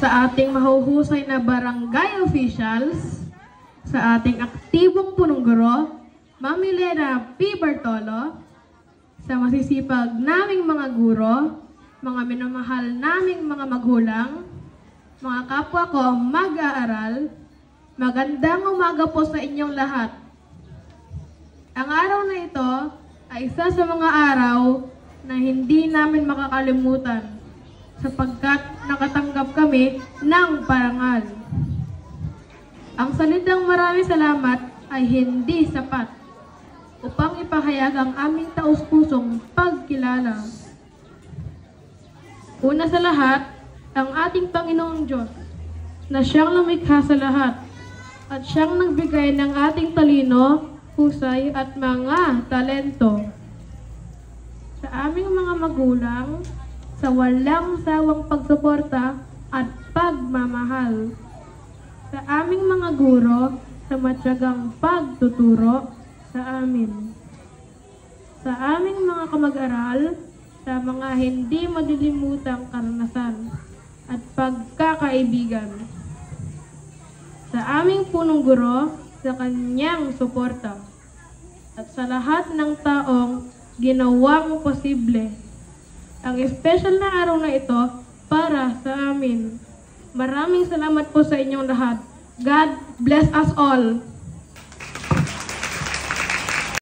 sa ating mahuhusay na barangay officials, sa ating aktibong punong guro, Ma'am Milena P. Bartolo, sa masisipag naming mga guro, mga minamahal naming mga magulang, mga kapwa ko mag-aaral, magandang umaga po sa inyong lahat. Ang araw na ito ay isa sa mga araw na hindi namin makakalimutan sapagkat nakatanggap kami ng parangal. Ang salitang maraming salamat ay hindi sapat upang ipahayag ang aming taus-pusong pagkilala. Una sa lahat, ang ating Panginoong Diyos na siyang lumikha sa lahat at siyang nagbigay ng ating talino, husay at mga talento. Sa aming mga magulang, sa walang sawang pagsuporta at pagmamahal. Sa aming mga guro, sa matyagang pagtuturo sa amin. Sa aming mga kamag-aral, sa mga hindi madilimutang karanasan at pagkakaibigan. Sa aming punong guro, sa kanyang suporta. At sa lahat ng taong ginawang posible. Ang special na araw na ito para sa amin. Maraming salamat po sa inyong lahat. God bless us all.